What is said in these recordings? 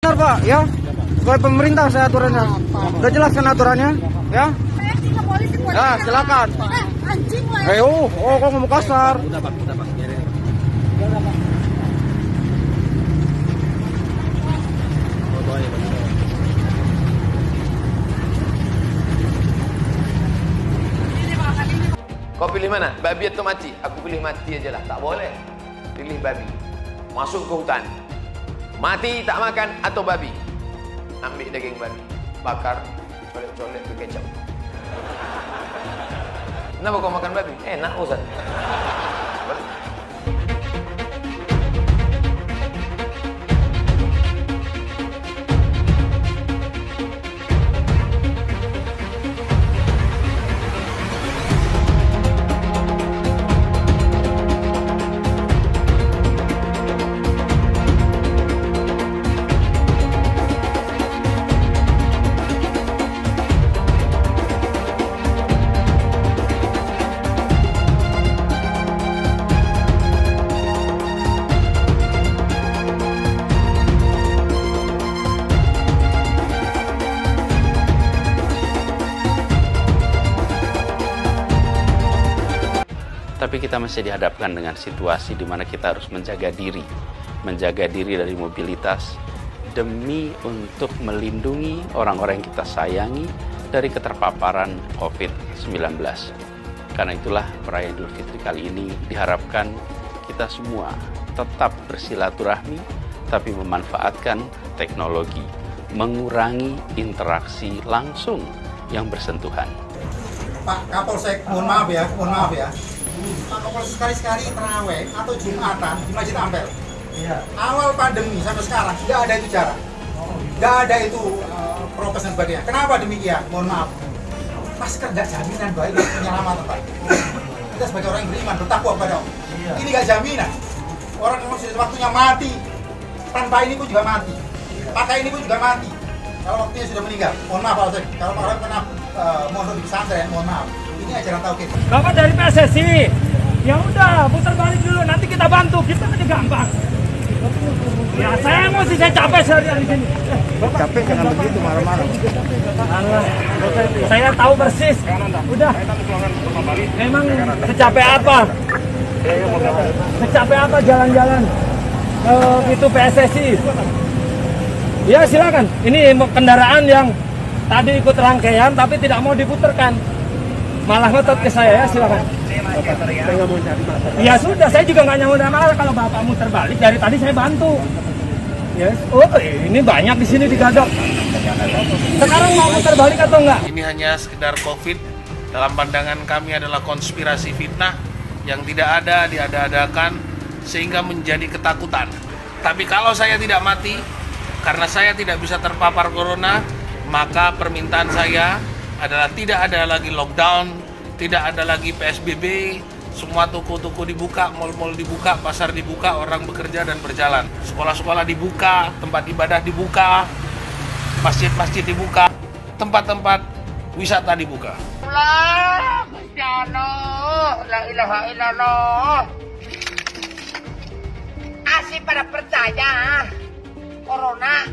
Benar Pak, ya. Sesuai pemerintah saya aturannya. Udah jelas kan aturannya, ya. Ya, silakan. Anjing lah. Ayo, kok ngomong kasar? Udah Pak. Kau pilih mana? Babi atau mati? Aku pilih mati aja lah. Tak boleh. Pilih babi. Masuk ke hutan. Mati tak makan atau babi? Ambil daging babi. Bakar. Colek-colek ke kecap. Kenapa kau makan babi? Enak Ustaz. Boleh. Tapi kita masih dihadapkan dengan situasi di mana kita harus menjaga diri dari mobilitas demi untuk melindungi orang-orang yang kita sayangi dari keterpaparan COVID-19. Karena itulah perayaan Idul Fitri kali ini diharapkan kita semua tetap bersilaturahmi, tapi memanfaatkan teknologi, mengurangi interaksi langsung yang bersentuhan. Pak Kapolsek, mohon maaf ya. Pak Kapolsek sekali-sekali terawih atau Jumatan di Masjid Ampel. Iya. Awal pandemi sampai sekarang tidak ada itu cara, tidak ada itu prokes dan sebagainya. Kenapa demikian? Mohon maaf. Masker nggak jaminan baik penyelamatan Pak. Kita sebagai orang yang beriman bertakwa kepada Allah. Iya. Ini nggak jaminan. Orang yang sudah waktunya mati, tanpa ini pun juga mati. Pakai ini pun juga mati. Kalau waktunya sudah meninggal, mohon maaf Pak. Kalau orang pernah mondok di pesantren, mohon maaf. Ini ajaran tauhid. Bapak dari PSSI, ya udah putar balik dulu, nanti kita bantu, kita aja gampang. Ya saya emosi, saya capek seharian di sini. Capek jangan begitu marah-marah. Allah, saya tahu persis. Udah. Memang secapek apa? Secapek apa jalan-jalan itu PSSI? Ya silakan. Ini kendaraan yang tadi ikut rangkaian tapi tidak mau diputarkan. Malah ngotot ke saya, ya silakan. Saya nggak mau cari masalah. Ya sudah, saya juga nggak nyamuk masalah kalau bapak muter balik. Dari tadi saya bantu. Yes. Oh, ini banyak di sini digadok. Sekarang mau muter balik atau enggak? Ini hanya sekedar COVID. Dalam pandangan kami adalah konspirasi fitnah yang tidak ada, diada-adakan sehingga menjadi ketakutan. Tapi kalau saya tidak mati, karena saya tidak bisa terpapar corona, maka permintaan saya adalah tidak ada lagi lockdown, tidak ada lagi PSBB, semua toko-toko dibuka, mal-mal dibuka, pasar dibuka, orang bekerja dan berjalan. Sekolah-sekolah dibuka, tempat ibadah dibuka, masjid-masjid dibuka, tempat-tempat wisata dibuka. La ilaha illallah. Asih pada percaya corona.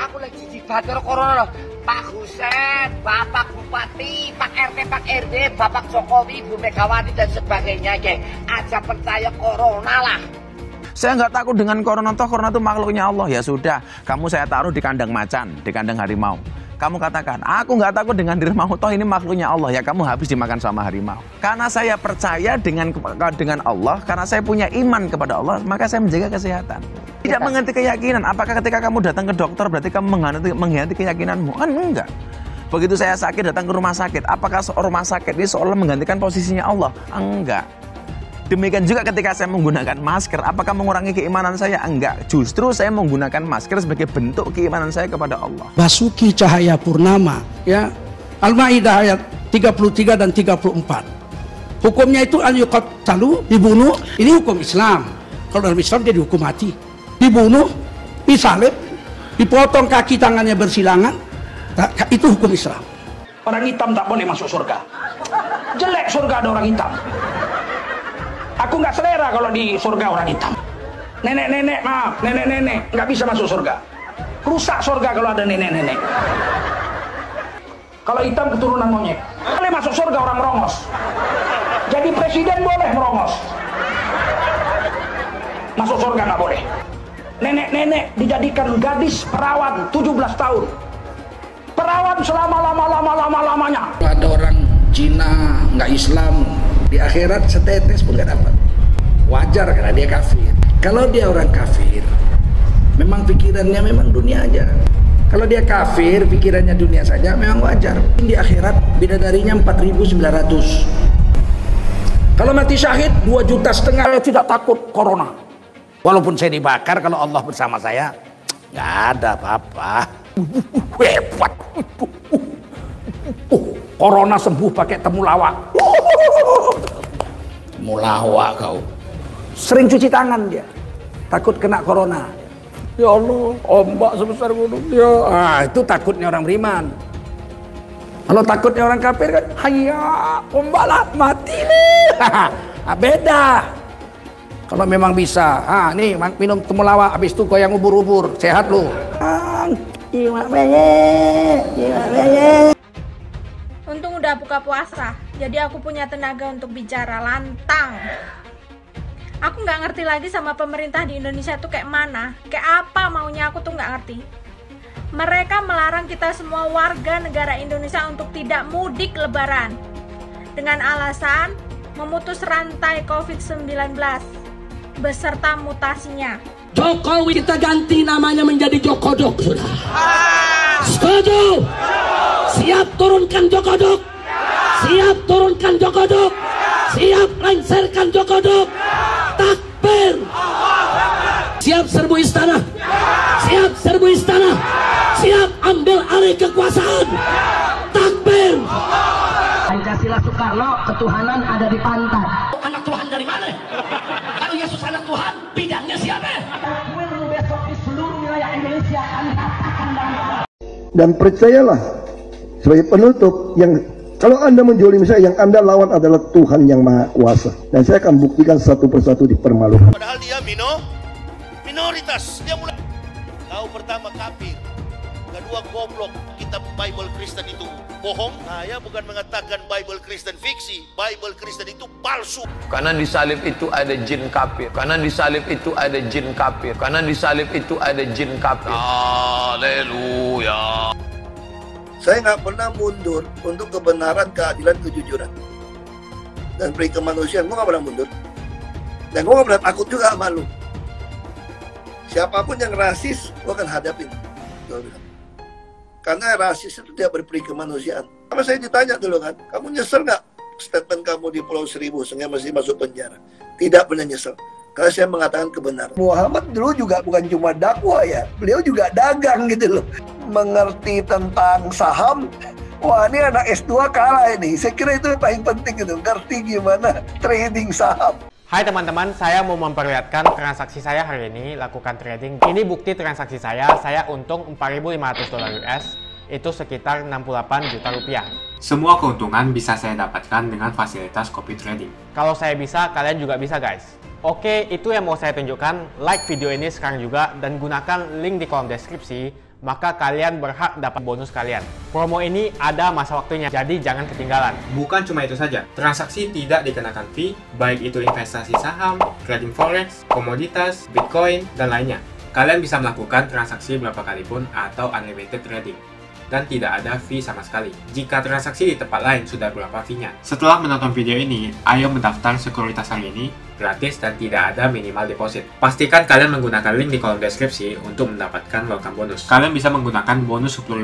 Aku lagi jibater corona. Pak Husen, Bapak Bupati, Pak RT, Pak RW, Bapak Jokowi, Bu Megawati dan sebagainya, aja percaya corona lah. Saya nggak takut dengan corona, toh corona itu makhluknya Allah. Ya sudah, kamu saya taruh di kandang macan, di kandang harimau. Kamu katakan, aku nggak takut dengan harimau, toh ini makhluknya Allah. Ya kamu habis dimakan sama harimau. Karena saya percaya dengan Allah, karena saya punya iman kepada Allah, maka saya menjaga kesehatan. Tidak mengganti keyakinan. Apakah ketika kamu datang ke dokter berarti kamu mengganti keyakinanmu? Kan enggak. Begitu saya sakit datang ke rumah sakit, apakah rumah sakit ini seolah menggantikan posisinya Allah? Enggak. Demikian juga ketika saya menggunakan masker, apakah mengurangi keimanan saya? Enggak. Justru saya menggunakan masker sebagai bentuk keimanan saya kepada Allah. Basuki Cahaya Purnama, ya, Al-Maidah ayat 33 dan 34. Hukumnya itu an yuqattalu, dibunuh. Ini hukum Islam. Kalau dalam Islam dia dihukum mati. Dibunuh, disalib, dipotong kaki tangannya bersilangan. Itu hukum Islam. Orang hitam tak boleh masuk surga. Jelek surga ada orang hitam. Aku nggak selera kalau di surga orang hitam. Nenek-nenek, maaf, nenek-nenek nggak bisa masuk surga. Rusak surga kalau ada nenek-nenek. Kalau hitam keturunan monyet. Boleh masuk surga orang merongos. Jadi presiden boleh merongos. Masuk surga nggak boleh. Nenek-nenek dijadikan gadis perawan 17 tahun. Perawan selama-lamanya. Ada orang Cina nggak Islam, di akhirat setetes pun nggak dapat. Wajar karena dia kafir. Kalau dia orang kafir, memang pikirannya memang dunia aja. Kalau dia kafir, pikirannya dunia saja, memang wajar. Di akhirat bidadarinya 4.900. Kalau mati syahid 2,5 juta, saya tidak takut corona. Walaupun saya dibakar, kalau Allah bersama saya, nggak ada apa-apa. Hebat. Corona sembuh pakai temulawak. Temulawak kau. Sering cuci tangan dia. Takut kena corona. Ya Allah, ombak sebesar gunung dia. Itu takutnya orang beriman. Kalau takutnya orang kafir kan, hayya, ombak lah, mati nih. Beda. Kalau memang bisa, nih minum temulawak, habis itu goyang ubur-ubur, sehat lu. Untung udah buka puasa, jadi aku punya tenaga untuk bicara lantang. Aku nggak ngerti lagi sama pemerintah di Indonesia tuh kayak mana, kayak apa maunya aku tuh nggak ngerti. Mereka melarang kita semua warga negara Indonesia untuk tidak mudik lebaran dengan alasan memutus rantai COVID-19 beserta mutasinya. Jokowi kita ganti namanya menjadi Jokodok sudah. Setuju? Siap turunkan Jokodok. Siap turunkan Jokodok. Siap lengserkan Jokodok. Takbir. Siap serbu istana. Siap serbu istana. Siap ambil alih kekuasaan. Takbir. Pancasila Soekarno, ketuhanan ada di pantat. Anak Tuhan dari mana? Kalau Yesus anak Tuhan, bidangnya siapa? Besok di seluruh wilayah Indonesia akan katakan dan percayalah sebagai penutup, yang kalau Anda menjolimi saya, yang Anda lawan adalah Tuhan yang Maha Kuasa, dan saya akan buktikan satu persatu dipermalukan. Padahal dia minoritas, dia mulai tahu pertama kafir, kedua goblok. Kitab Bible Kristen itu bohong. Saya bukan mengatakan Bible Kristen fiksi, Bible Kristen itu palsu. Karena di salib itu ada jin kafir. Karena di salib itu ada jin kafir. Karena di salib itu ada jin kafir. Haleluya. Saya nggak pernah mundur untuk kebenaran, keadilan, kejujuran, dan peri kemanusiaan. Gue nggak pernah mundur, dan gue nggak pernah takut juga sama lu. Siapapun yang rasis, gue akan hadapin. Karena rasis itu tidak berperi kemanusiaan. Sama saya ditanya dulu kan, kamu nyesel nggak statement kamu di Pulau Seribu sehingga masih masuk penjara? Tidak pernah nyesel. Karena saya mengatakan kebenaran. Muhammad dulu juga bukan cuma dakwah ya, beliau juga dagang gitu loh. Mengerti tentang saham, wah ini anak S2 kalah ini. Saya kira itu yang paling penting gitu, ngerti gimana trading saham. Hai teman-teman, saya mau memperlihatkan transaksi saya hari ini lakukan trading. Ini bukti transaksi saya untung $4.500 US, itu sekitar 68 juta rupiah. Semua keuntungan bisa saya dapatkan dengan fasilitas copy trading. Kalau saya bisa, kalian juga bisa guys. Oke, itu yang mau saya tunjukkan. Like video ini sekarang juga dan gunakan link di kolom deskripsi, maka kalian berhak dapat bonus kalian. Promo ini ada masa waktunya, jadi jangan ketinggalan. Bukan cuma itu saja, transaksi tidak dikenakan fee, baik itu investasi saham, trading forex, komoditas, bitcoin, dan lainnya. Kalian bisa melakukan transaksi berapa kali pun atau unlimited trading, dan tidak ada fee sama sekali. Jika transaksi di tempat lain sudah berapa fee-nya. Setelah menonton video ini, ayo mendaftar sekuritas hari ini, gratis dan tidak ada minimal deposit. Pastikan kalian menggunakan link di kolom deskripsi untuk mendapatkan welcome bonus. Kalian bisa menggunakan bonus $10.000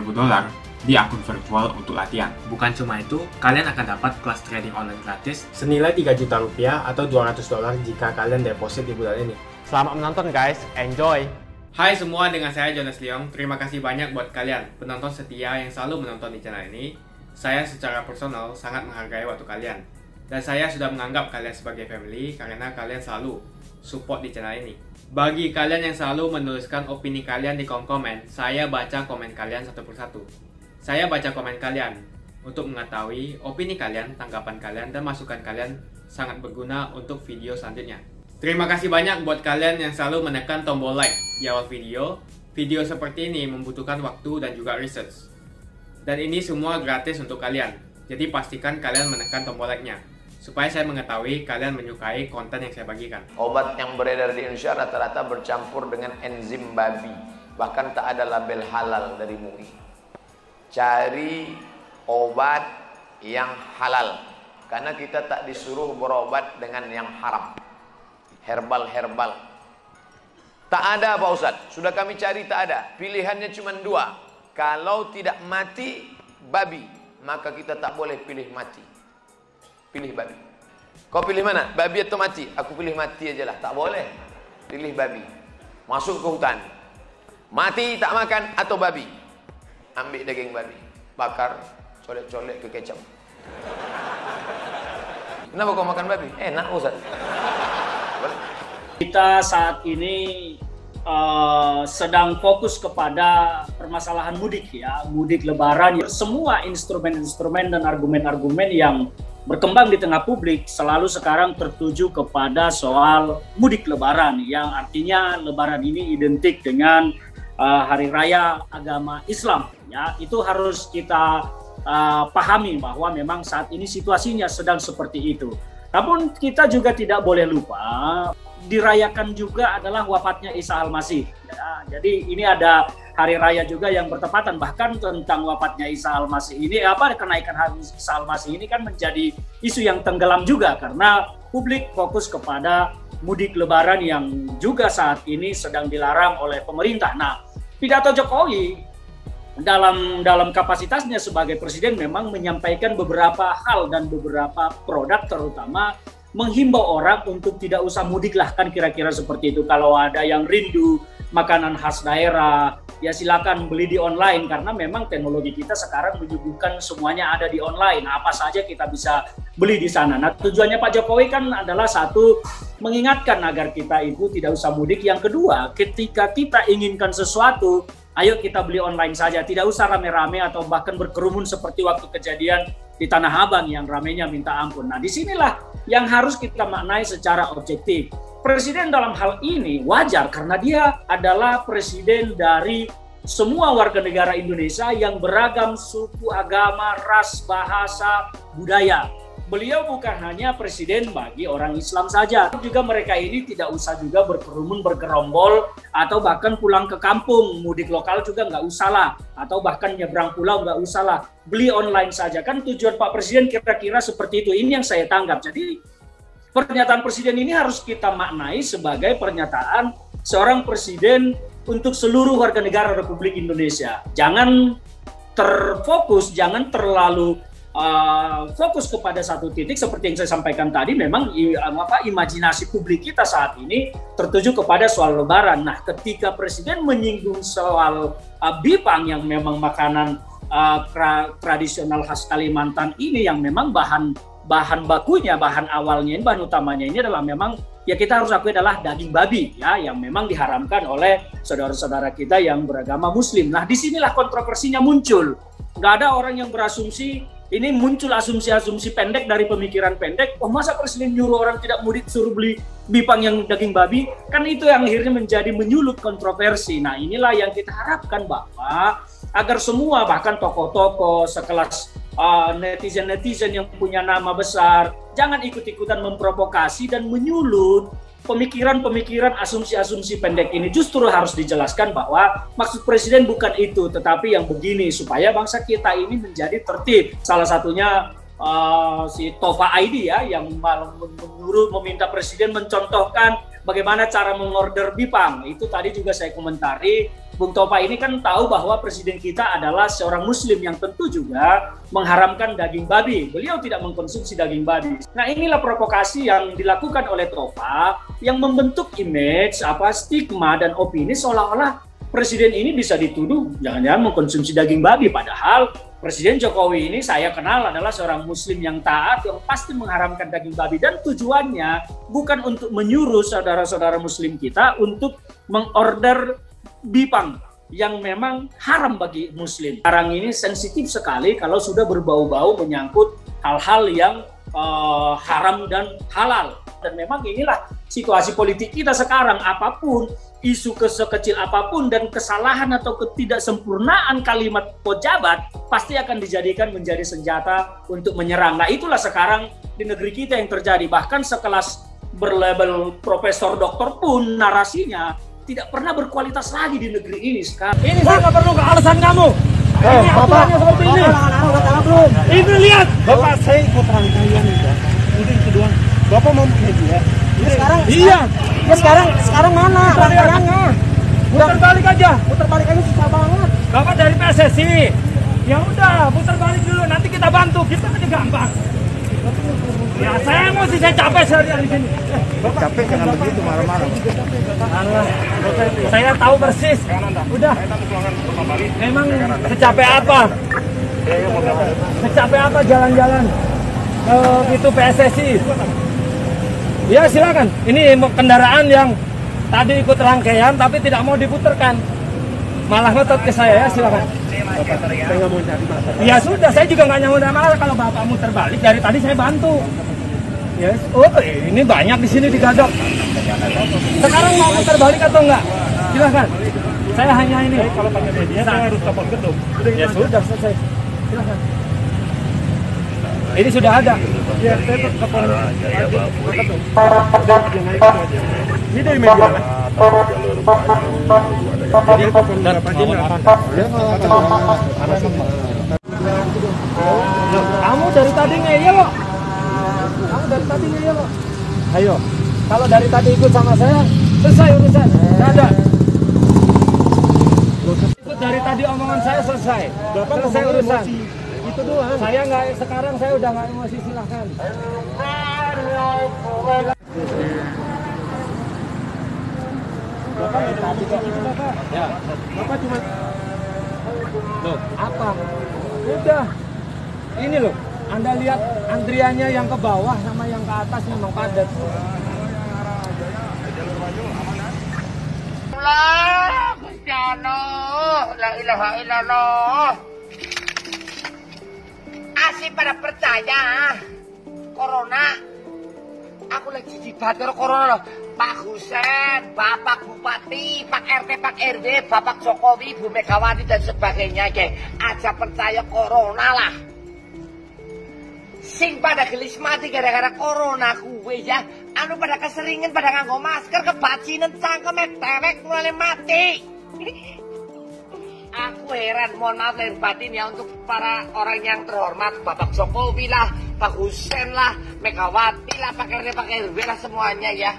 di akun virtual untuk latihan. Bukan cuma itu, kalian akan dapat kelas trading online gratis senilai 3 juta rupiah atau $200 jika kalian deposit di bulan ini. Selamat menonton guys, enjoy! Hai semua, dengan saya Jonas Leong. Terima kasih banyak buat kalian, penonton setia yang selalu menonton di channel ini. Saya secara personal sangat menghargai waktu kalian. Dan saya sudah menganggap kalian sebagai family karena kalian selalu support di channel ini. Bagi kalian yang selalu menuliskan opini kalian di kolom komen, saya baca komen kalian satu persatu. Saya baca komen kalian untuk mengetahui opini kalian, tanggapan kalian, dan masukan kalian sangat berguna untuk video selanjutnya. Terima kasih banyak buat kalian yang selalu menekan tombol like di awal video Video seperti ini membutuhkan waktu dan juga research. Dan ini semua gratis untuk kalian. Jadi pastikan kalian menekan tombol like-nya supaya saya mengetahui kalian menyukai konten yang saya bagikan. Obat yang beredar di Indonesia rata-rata bercampur dengan enzim babi. Bahkan tak ada label halal dari MUI. Cari obat yang halal. Karena kita tak disuruh berobat dengan yang haram. Herbal-herbal. Tak ada Pak Ustadz. Sudah kami cari tak ada. Pilihannya cuma dua. Kalau tidak mati babi, maka kita tak boleh pilih mati. Pilih babi. Kau pilih mana? Babi atau mati? Aku pilih mati aja lah. Tak boleh. Pilih babi. Masuk ke hutan. Mati tak makan atau babi? Ambil daging babi. Bakar. Colek-colek ke kecap. Kenapa kau makan babi? Enak Ustaz. Kita saat ini sedang fokus kepada permasalahan mudik ya, mudik lebaran. Semua instrumen-instrumen dan argumen-argumen yang berkembang di tengah publik selalu sekarang tertuju kepada soal mudik lebaran, yang artinya lebaran ini identik dengan hari raya agama Islam ya. Itu harus kita pahami bahwa memang saat ini situasinya sedang seperti itu. Namun kita juga tidak boleh lupa dirayakan juga adalah wafatnya Isa Al-Masih ya. Jadi ini ada hari raya juga yang bertepatan, bahkan tentang wafatnya Isa Al-Masih ini kenaikan hari Isa Al-Masih ini kan menjadi isu yang tenggelam juga karena publik fokus kepada mudik lebaran yang juga saat ini sedang dilarang oleh pemerintah. Nah, pidato Jokowi dalam kapasitasnya sebagai presiden memang menyampaikan beberapa hal dan beberapa produk, terutama menghimbau orang untuk tidak usah mudik lah, kan kira-kira seperti itu. Kalau ada yang rindu makanan khas daerah, ya silakan beli di online karena memang teknologi kita sekarang menyuguhkan semuanya ada di online. Apa saja kita bisa beli di sana. Nah, tujuannya Pak Jokowi kan adalah satu, mengingatkan agar kita itu tidak usah mudik. Yang kedua, ketika kita inginkan sesuatu, ayo kita beli online saja, tidak usah rame-rame atau bahkan berkerumun seperti waktu kejadian di Tanah Abang yang ramenya minta ampun. Nah, disinilah yang harus kita maknai secara objektif. Presiden dalam hal ini wajar karena dia adalah presiden dari semua warga negara Indonesia yang beragam suku, agama, ras, bahasa, budaya. Beliau bukan hanya presiden bagi orang Islam saja, juga mereka ini tidak usah juga berkerumun, bergerombol, atau bahkan pulang ke kampung, mudik lokal juga nggak usah lah, atau bahkan nyebrang pulau nggak usah lah, beli online saja. Kan tujuan Pak Presiden kira-kira seperti itu, ini yang saya tanggap. Jadi pernyataan Presiden ini harus kita maknai sebagai pernyataan seorang presiden untuk seluruh warga negara Republik Indonesia. Jangan terfokus, jangan terlalu fokus kepada satu titik seperti yang saya sampaikan tadi. Memang imajinasi publik kita saat ini tertuju kepada soal lebaran. Nah, ketika presiden menyinggung soal bipang yang memang makanan tradisional khas Kalimantan ini, yang memang bahan bakunya, bahan awalnya, bahan utamanya ini adalah memang ya kita harus akui adalah daging babi ya, yang memang diharamkan oleh saudara-saudara kita yang beragama Muslim. Nah, disinilah kontroversinya muncul. Nggak ada orang yang berasumsi. Ini muncul asumsi-asumsi pendek dari pemikiran pendek. Oh, masa presiden nyuruh orang tidak mudik suruh beli bipang yang daging babi? Kan itu yang akhirnya menjadi menyulut kontroversi. Nah, inilah yang kita harapkan bahwa agar semua, bahkan tokoh-tokoh sekelas netizen-netizen yang punya nama besar, jangan ikut-ikutan memprovokasi dan menyulut pemikiran-pemikiran, asumsi-asumsi pendek ini. Justru harus dijelaskan bahwa maksud presiden bukan itu, tetapi yang begini supaya bangsa kita ini menjadi tertib. Salah satunya si Tova ID ya, yang meminta presiden mencontohkan bagaimana cara mengorder bipang. Itu tadi juga saya komentari. Bung Tova ini kan tahu bahwa presiden kita adalah seorang muslim yang tentu juga mengharamkan daging babi. Beliau tidak mengkonsumsi daging babi. Nah, inilah provokasi yang dilakukan oleh Tova yang membentuk image, stigma dan opini seolah-olah presiden ini bisa dituduh jangan-jangan mengkonsumsi daging babi. Padahal Presiden Jokowi ini saya kenal adalah seorang muslim yang taat, yang pasti mengharamkan daging babi. Dan tujuannya bukan untuk menyuruh saudara-saudara muslim kita untuk mengorder bipang yang memang haram bagi muslim. Sekarang ini sensitif sekali kalau sudah berbau-bau menyangkut hal-hal yang haram dan halal. Dan memang inilah situasi politik kita sekarang. Apapun isu sekecil apapun dan kesalahan atau ketidaksempurnaan kalimat pejabat pasti akan dijadikan menjadi senjata untuk menyerang. Nah, itulah sekarang di negeri kita yang terjadi. Bahkan sekelas berlabel profesor doktor pun narasinya tidak pernah berkualitas lagi di negeri ini sekarang. Ini saya nggak perlu ke alasan kamu. Ini aturannya seperti ini. Ini lihat, Bapak saya ikut rangkaian ya. Mungkin kedua, Bapak mau media. Sekarang, iya. Ya sekarang mana rangkaiannya? Putar balik aja. Putar balik aja susah banget. Bapak dari PSSI. Ya udah, putar balik dulu. Nanti kita bantu. Kita aja gampang. Ya saya emosi, saya capek seharian di sini. Capek jangan begitu marah-marah. Saya tahu persis. Udah. Memang secapek apa? Secapek apa jalan-jalan itu PSSI? Ya silakan. Ini kendaraan yang tadi ikut rangkaian tapi tidak mau diputarkan. Malah ngotot ke saya, ya silakan. Ya sudah, saya juga nggak nyamuk malah kalau bapak muter balik dari tadi saya bantu. Yes. Oh, ini banyak di sini digadok. Sekarang mau muter balik atau enggak? Silakan. Saya hanya ini. Kalau pakai media saya harus telepon gedung. Ya sudah selesai. Silakan. Ini sudah ada. Ya, saya telepon. Ini dari media. Jadi kamu dari tadi ngeyel loh. Kamu dari tadi ngeyel loh. Ayo, kalau dari tadi ikut sama saya, selesai urusan. Nggak ada. Ikut dari tadi omongan saya selesai. Selesai urusan. Itu doang. Saya nggak, sekarang saya udah nggak emosi, silahkan. Bapak dari tadi kok gitu Bapak. Ya. Bapak cuma loh, apa? Udah. Ini loh, Anda lihat antriannya yang ke bawah sama yang ke atas memang padat. Allah, Gusti Allah, la ilaha illallah. Asih pada percaya corona. Aku lagi jibat karo corona loh. Pak Husen, Bapak Bupati, Pak RT, Pak RW, Bapak Jokowi, Bu Megawati dan sebagainya aja percaya corona lah. Sing pada gelis mati gara-gara corona kuwe ya. Anu pada keseringan pada nganggo masker, kebacinan cangkeme tewek mulai mati. Aku heran, mohon maaf lahir batin ya untuk para orang yang terhormat, Bapak Jokowi lah, Pak Husen lah, Megawati lah, Pak RT, Pak RW lah semuanya ya.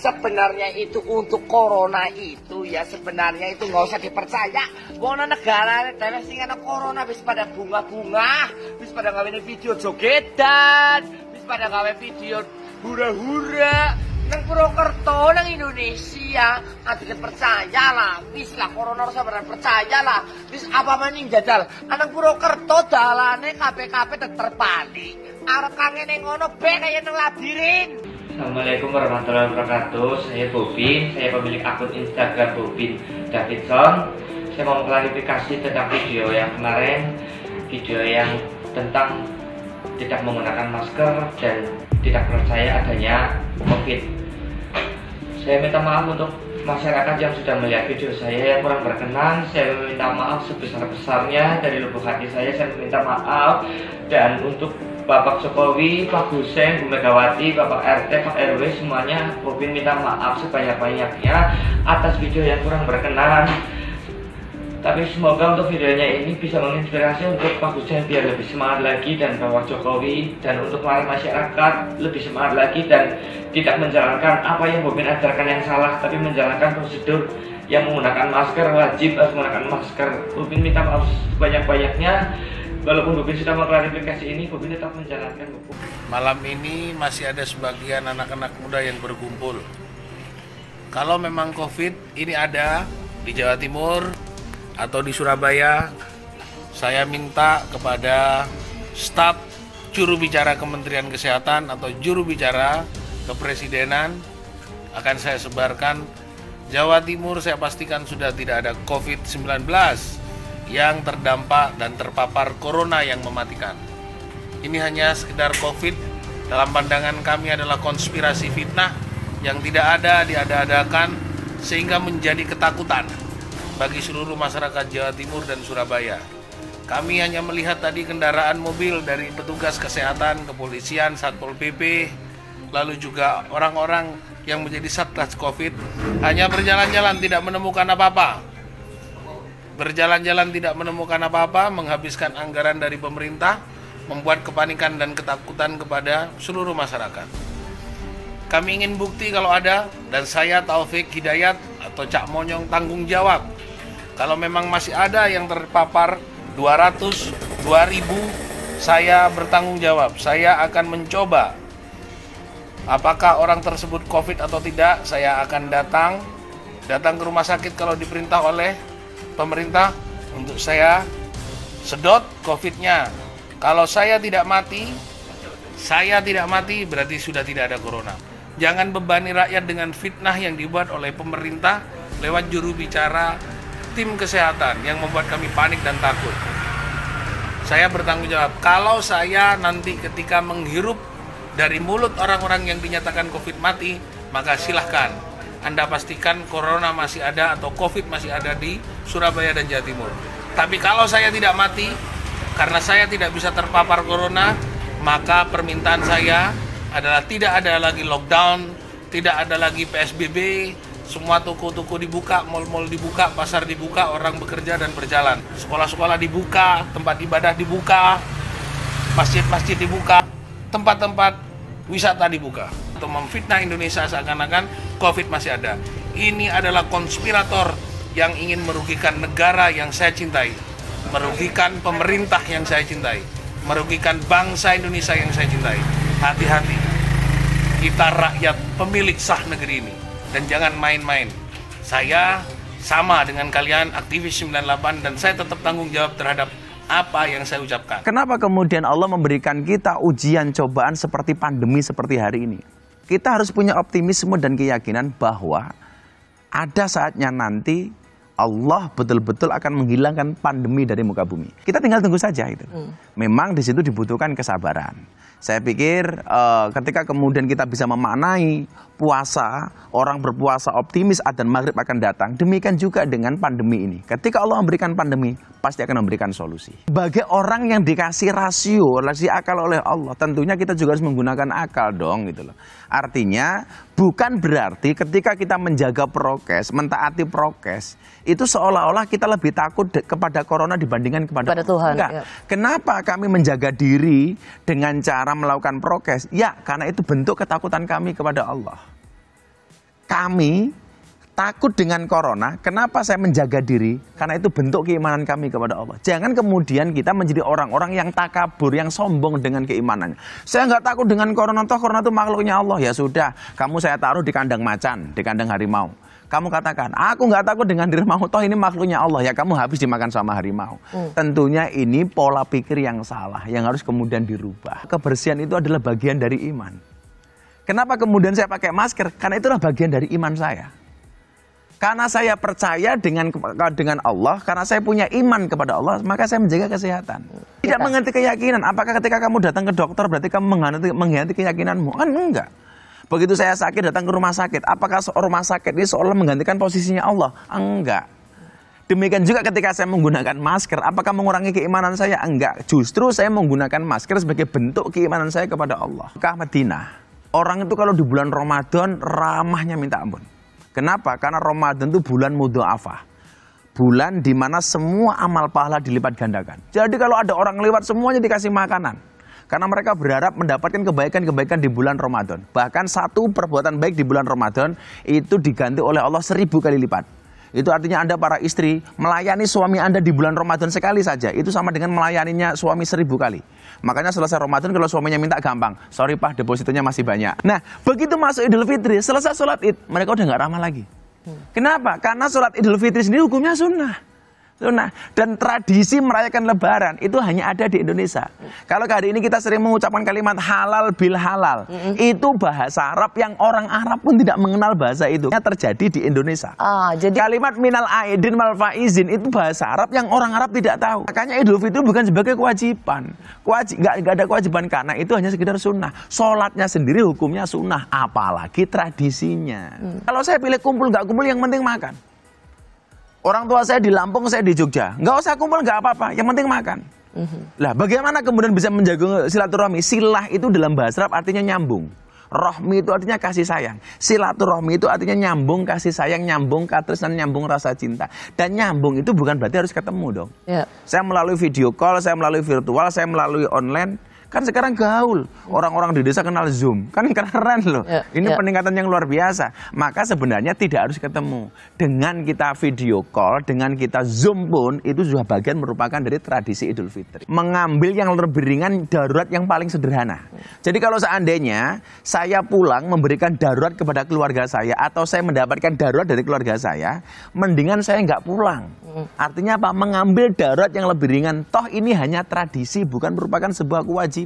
Sebenarnya itu untuk corona itu ya, sebenarnya itu nggak usah dipercaya. Wong negara dhewe sing ana corona wis pada bunga-bunga, wis pada gawe video jogedan, wis pada gawe video hura-hura. Nang Purwokerto, nang Indonesia, adil percaya lah, wis lah corona harus percaya lah, wis apa maning jajal. Nang Purwokerto dalane KPKP terpali, arep kangene ngono be kaya nang labirin. Assalamualaikum warahmatullahi wabarakatuh. Saya Bobin, saya pemilik akun Instagram Bobin Davidson. Saya mau klarifikasi tentang video yang kemarin, video yang tentang tidak menggunakan masker dan tidak percaya adanya COVID. Saya minta maaf untuk masyarakat yang sudah melihat video saya yang kurang berkenan. Saya minta maaf sebesar-besarnya dari lubuk hati saya minta maaf. Dan untuk Bapak Jokowi, Pak Husen, Bu Megawati, Bapak RT, Pak RW semuanya, Bobin minta maaf sebanyak-banyaknya atas video yang kurang berkenan. Tapi semoga untuk videonya ini bisa menginspirasi untuk Pak Husen biar lebih semangat lagi, dan Bapak Jokowi, dan untuk para masyarakat lebih semangat lagi dan tidak menjalankan apa yang Bobin ajarkan yang salah, tapi menjalankan prosedur yang menggunakan masker, wajib harus menggunakan masker. Bobin minta maaf sebanyak-banyaknya. Walaupun Bobin sudah mengklarifikasi ini, Bobin tetap menjalankan hukum. Malam ini masih ada sebagian anak-anak muda yang berkumpul. Kalau memang COVID ini ada di Jawa Timur atau di Surabaya, saya minta kepada staf juru bicara Kementerian Kesehatan atau juru bicara Kepresidenan akan saya sebarkan. Jawa Timur saya pastikan sudah tidak ada COVID-19 yang terdampak dan terpapar corona yang mematikan. Ini hanya sekedar COVID, dalam pandangan kami adalah konspirasi fitnah yang tidak ada, diada-adakan sehingga menjadi ketakutan bagi seluruh masyarakat Jawa Timur dan Surabaya. Kami hanya melihat tadi kendaraan mobil dari petugas kesehatan, kepolisian, Satpol PP, lalu juga orang-orang yang menjadi Satgas Covid hanya berjalan-jalan tidak menemukan apa-apa. Berjalan-jalan tidak menemukan apa-apa, menghabiskan anggaran dari pemerintah, membuat kepanikan dan ketakutan kepada seluruh masyarakat. Kami ingin bukti kalau ada, dan saya Taufik Hidayat atau Cak Monyong tanggung jawab. Kalau memang masih ada yang terpapar 200, 2000, saya bertanggung jawab. Saya akan mencoba apakah orang tersebut COVID atau tidak. Saya akan datang ke rumah sakit kalau diperintah oleh pemerintah untuk saya sedot COVID-nya. Kalau saya tidak mati berarti sudah tidak ada corona. Jangan bebani rakyat dengan fitnah yang dibuat oleh pemerintah lewat juru bicara tim kesehatan yang membuat kami panik dan takut. Saya bertanggung jawab. Kalau saya nanti ketika menghirup dari mulut orang-orang yang dinyatakan COVID mati, maka silahkan Anda pastikan corona masih ada atau COVID masih ada di Surabaya dan Jawa Timur. Tapi kalau saya tidak mati, karena saya tidak bisa terpapar corona, maka permintaan saya adalah tidak ada lagi lockdown, tidak ada lagi PSBB, semua toko-toko dibuka, mal-mal dibuka, pasar dibuka, orang bekerja dan berjalan. Sekolah-sekolah dibuka, tempat ibadah dibuka, masjid-masjid dibuka, tempat-tempat wisata dibuka. Untuk memfitnah Indonesia seakan-akan COVID masih ada. Ini adalah konspirator yang ingin merugikan negara yang saya cintai, merugikan pemerintah yang saya cintai, merugikan bangsa Indonesia yang saya cintai. Hati-hati, kita rakyat pemilik sah negeri ini. Dan jangan main-main. Saya sama dengan kalian, aktivis 98, dan saya tetap tanggung jawab terhadap apa yang saya ucapkan. Kenapa kemudian Allah memberikan kita ujian cobaan seperti pandemi seperti hari ini? Kita harus punya optimisme dan keyakinan bahwa ada saatnya nanti Allah betul-betul akan menghilangkan pandemi dari muka bumi. Kita tinggal tunggu saja itu. Memang di situ dibutuhkan kesabaran. Saya pikir ketika kemudian kita bisa memaknai puasa, orang berpuasa optimis adzan maghrib akan datang. Demikian juga dengan pandemi ini. Ketika Allah memberikan pandemi, pasti akan memberikan solusi. Bagi orang yang dikasih rasio, dikasih akal oleh Allah, tentunya kita juga harus menggunakan akal dong gitu loh. Artinya bukan berarti ketika kita menjaga prokes, mentaati prokes, itu seolah-olah kita lebih takut kepada corona dibandingkan kepada Tuhan. Enggak. Ya. Kenapa kami menjaga diri dengan cara melakukan prokes? Ya, karena itu bentuk ketakutan kami kepada Allah. Kami takut dengan corona, kenapa saya menjaga diri? Karena itu bentuk keimanan kami kepada Allah. Jangan kemudian kita menjadi orang-orang yang takabur, yang sombong dengan keimanannya. Saya nggak takut dengan corona, toh corona itu makhluknya Allah. Ya sudah, kamu saya taruh di kandang macan, di kandang harimau. Kamu katakan, aku nggak takut dengan harimau, toh ini makhluknya Allah. Ya kamu habis dimakan sama harimau. Tentunya ini pola pikir yang salah, yang harus kemudian dirubah. Kebersihan itu adalah bagian dari iman. Kenapa kemudian saya pakai masker? Karena itulah bagian dari iman saya. Karena saya percaya dengan Allah, karena saya punya iman kepada Allah, maka saya menjaga kesehatan. Tidak mengerti keyakinan. Apakah ketika kamu datang ke dokter berarti kamu mengkhianati keyakinanmu? Kan enggak. Begitu saya sakit datang ke rumah sakit, apakah rumah sakit ini seolah menggantikan posisinya Allah? Enggak. Demikian juga ketika saya menggunakan masker, apakah mengurangi keimanan saya? Enggak. Justru saya menggunakan masker sebagai bentuk keimanan saya kepada Allah. Mekah Madinah. Orang itu kalau di bulan Ramadan ramahnya minta ampun. Kenapa? Karena Ramadan itu bulan mudha'afah. Bulan di mana semua amal pahala dilipat gandakan. Jadi kalau ada orang lewat semuanya dikasih makanan. Karena mereka berharap mendapatkan kebaikan-kebaikan di bulan Ramadan. Bahkan satu perbuatan baik di bulan Ramadan itu diganti oleh Allah 1000 kali lipat. Itu artinya Anda para istri melayani suami Anda di bulan Ramadan sekali saja. Itu sama dengan melayaninya suami 1000 kali. Makanya selesai Ramadan kalau suaminya minta gampang. Sorry Pak, depositonya masih banyak. Nah, begitu masuk Idul Fitri, selesai sholat Id, mereka udah nggak ramah lagi. Kenapa? Karena sholat Idul Fitri sendiri hukumnya sunnah. Sunnah. Dan tradisi merayakan Lebaran itu hanya ada di Indonesia. Kalau hari ini kita sering mengucapkan kalimat halal bil halal, itu bahasa Arab yang orang Arab pun tidak mengenal bahasa itu. Terjadi di Indonesia. Jadi kalimat minal aidin wal faizin itu bahasa Arab yang orang Arab tidak tahu. Makanya Idul Fitri bukan sebagai kewajiban. Nggak ada kewajiban karena itu hanya sekedar sunnah. Sholatnya sendiri hukumnya sunnah, apalagi tradisinya. Kalau saya pilih kumpul nggak kumpul, yang penting makan. Orang tua saya di Lampung, saya di Jogja. Nggak usah kumpul, nggak apa-apa. Yang penting makan. Lah, bagaimana kemudian bisa menjaga silaturahmi? Silah itu dalam bahasa Arab artinya nyambung. Rohmi itu artinya kasih sayang. Silaturahmi itu artinya nyambung kasih sayang, nyambung katresnan, nyambung rasa cinta. Dan nyambung itu bukan berarti harus ketemu dong. Saya melalui video call, saya melalui virtual, saya melalui online. Kan sekarang gaul, orang-orang di desa kenal Zoom, kan keren loh. Ini peningkatan yang luar biasa. Maka sebenarnya tidak harus ketemu. Dengan kita video call, dengan kita Zoom pun, itu sudah bagian merupakan dari tradisi Idul Fitri. Mengambil yang lebih ringan, darurat yang paling sederhana. Jadi kalau seandainya saya pulang memberikan darurat kepada keluarga saya, atau saya mendapatkan darurat dari keluarga saya, mendingan saya nggak pulang. Artinya apa? Mengambil darurat yang lebih ringan. Toh ini hanya tradisi, bukan merupakan sebuah kewajiban.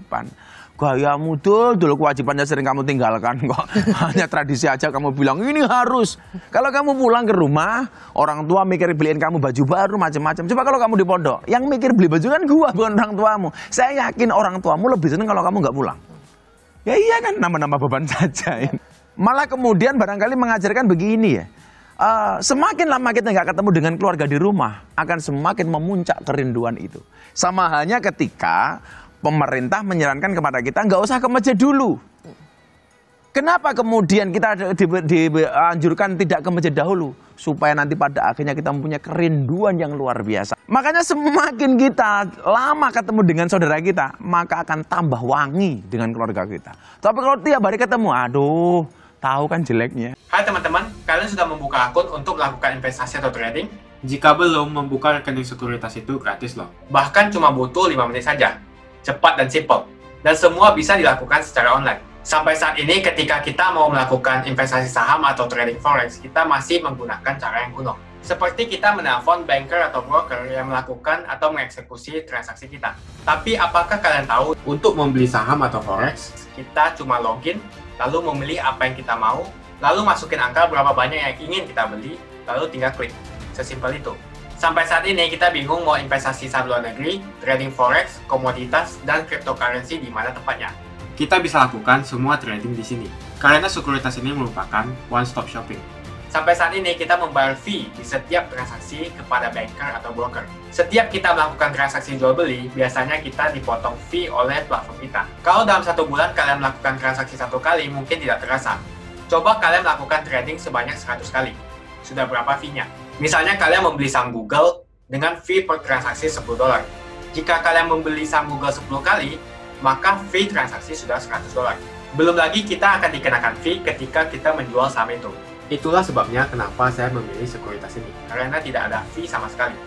Gayamu dulu kewajibannya sering kamu tinggalkan kok. Hanya tradisi aja kamu bilang ini harus. Kalau kamu pulang ke rumah, orang tua mikir beliin kamu baju baru macam-macam. Coba kalau kamu di pondok, yang mikir beli baju kan gua, bukan orang tuamu. Saya yakin orang tuamu lebih senang kalau kamu nggak pulang. Ya iya kan, nambah-nambah beban saja. Malah kemudian barangkali mengajarkan begini ya. Semakin lama kita nggak ketemu dengan keluarga di rumah, akan semakin memuncak kerinduan itu. Sama halnya ketika pemerintah menyarankan kepada kita nggak usah ke masjid dulu. Kenapa kemudian kita dianjurkan tidak ke masjid dahulu? Supaya nanti pada akhirnya kita mempunyai kerinduan yang luar biasa. Makanya semakin kita lama ketemu dengan saudara kita, maka akan tambah wangi dengan keluarga kita. Tapi kalau tiap hari ketemu, aduh, tahu kan jeleknya. Hai teman-teman, kalian sudah membuka akun untuk melakukan investasi atau trading? Jika belum, membuka rekening sekuritas itu gratis loh. Bahkan cuma butuh 5 menit saja. Cepat dan simple. Dan semua bisa dilakukan secara online. Sampai saat ini ketika kita mau melakukan investasi saham atau trading forex, kita masih menggunakan cara yang kuno. Seperti kita menelpon banker atau broker yang melakukan atau mengeksekusi transaksi kita. Tapi apakah kalian tahu, untuk membeli saham atau forex, kita cuma login, lalu memilih apa yang kita mau, lalu masukin angka berapa banyak yang ingin kita beli, lalu tinggal klik. Sesimpel itu. Sampai saat ini kita bingung mau investasi saham luar negeri, trading forex, komoditas, dan cryptocurrency di mana tepatnya. Kita bisa lakukan semua trading di sini, karena sekuritas ini merupakan one-stop shopping. Sampai saat ini kita membayar fee di setiap transaksi kepada banker atau broker. Setiap kita melakukan transaksi jual beli, biasanya kita dipotong fee oleh platform kita. Kalau dalam 1 bulan kalian melakukan transaksi 1 kali, mungkin tidak terasa. Coba kalian melakukan trading sebanyak 100 kali. Sudah berapa fee-nya? Misalnya kalian membeli saham Google dengan fee per transaksi $10. Jika kalian membeli saham Google 10 kali, maka fee transaksi sudah $100. Belum lagi kita akan dikenakan fee ketika kita menjual saham itu. Itulah sebabnya kenapa saya memilih sekuritas ini, karena tidak ada fee sama sekali.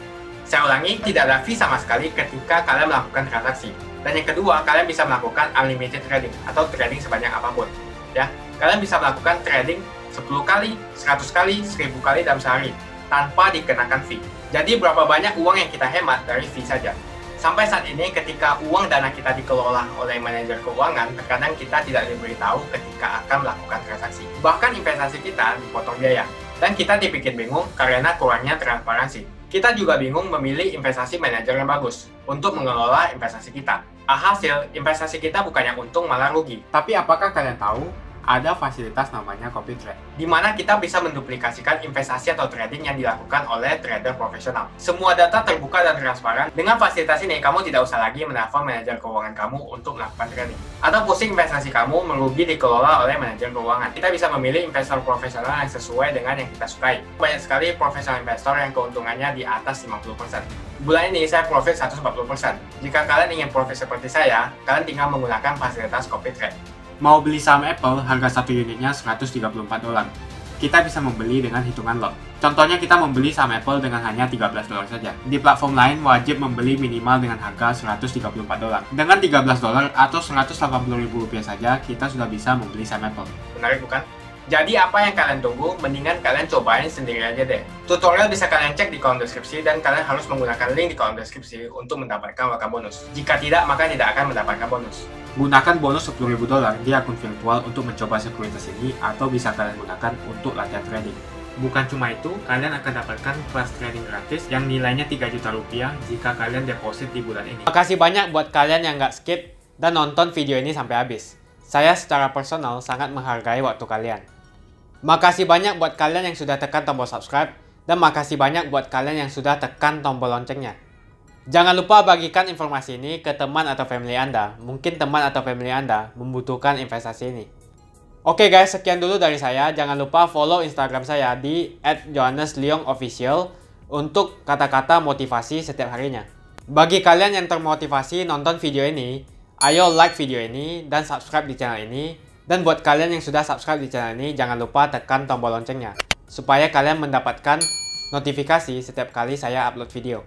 Saya ulangi, tidak ada fee sama sekali ketika kalian melakukan transaksi. Dan yang kedua, kalian bisa melakukan unlimited trading atau trading sebanyak apapun. Ya, kalian bisa melakukan trading 10 kali, 100 kali, 1000 kali dalam sehari tanpa dikenakan fee. Jadi berapa banyak uang yang kita hemat dari fee saja. Sampai saat ini ketika uang dana kita dikelola oleh manajer keuangan, terkadang kita tidak diberitahu ketika akan melakukan transaksi. Bahkan investasi kita dipotong biaya. Dan kita dibikin bingung karena kurangnya transparansi. Kita juga bingung memilih investasi manajer yang bagus untuk mengelola investasi kita. Alhasil, investasi kita bukannya untung malah rugi. Tapi apakah kalian tahu? Ada fasilitas namanya copy trade, di mana kita bisa menduplikasikan investasi atau trading yang dilakukan oleh trader profesional. Semua data terbuka dan transparan. Dengan fasilitas ini, kamu tidak usah lagi menelpon manajer keuangan kamu untuk melakukan trading. Atau pusing investasi kamu merugi dikelola oleh manajer keuangan. Kita bisa memilih investor profesional yang sesuai dengan yang kita sukai. Banyak sekali profesional investor yang keuntungannya di atas 50%. Bulan ini saya profit 140%. Jika kalian ingin profit seperti saya, kalian tinggal menggunakan fasilitas copy trade. Mau beli saham Apple, harga 1 unitnya $134. Kita bisa membeli dengan hitungan lot. Contohnya kita membeli saham Apple dengan hanya $13 saja. Di platform lain wajib membeli minimal dengan harga $134. Dengan $13 atau Rp180.000 saja, kita sudah bisa membeli saham Apple. Menarik bukan? Jadi apa yang kalian tunggu, mendingan kalian cobain sendiri aja deh. Tutorial bisa kalian cek di kolom deskripsi dan kalian harus menggunakan link di kolom deskripsi untuk mendapatkan welcome bonus. Jika tidak, maka tidak akan mendapatkan bonus. Gunakan bonus $10.000 di akun virtual untuk mencoba sekuritas ini atau bisa kalian gunakan untuk latihan trading. Bukan cuma itu, kalian akan dapatkan kelas trading gratis yang nilainya 3 juta rupiah jika kalian deposit di bulan ini. Makasih banyak buat kalian yang nggak skip dan nonton video ini sampai habis. Saya secara personal sangat menghargai waktu kalian. Makasih banyak buat kalian yang sudah tekan tombol subscribe, dan makasih banyak buat kalian yang sudah tekan tombol loncengnya. Jangan lupa bagikan informasi ini ke teman atau family Anda. Mungkin teman atau family Anda membutuhkan investasi ini. Oke guys, sekian dulu dari saya. Jangan lupa follow Instagram saya di @johannesleongofficial untuk kata-kata motivasi setiap harinya. Bagi kalian yang termotivasi nonton video ini, ayo like video ini dan subscribe di channel ini. Dan buat kalian yang sudah subscribe di channel ini, jangan lupa tekan tombol loncengnya supaya kalian mendapatkan notifikasi setiap kali saya upload video.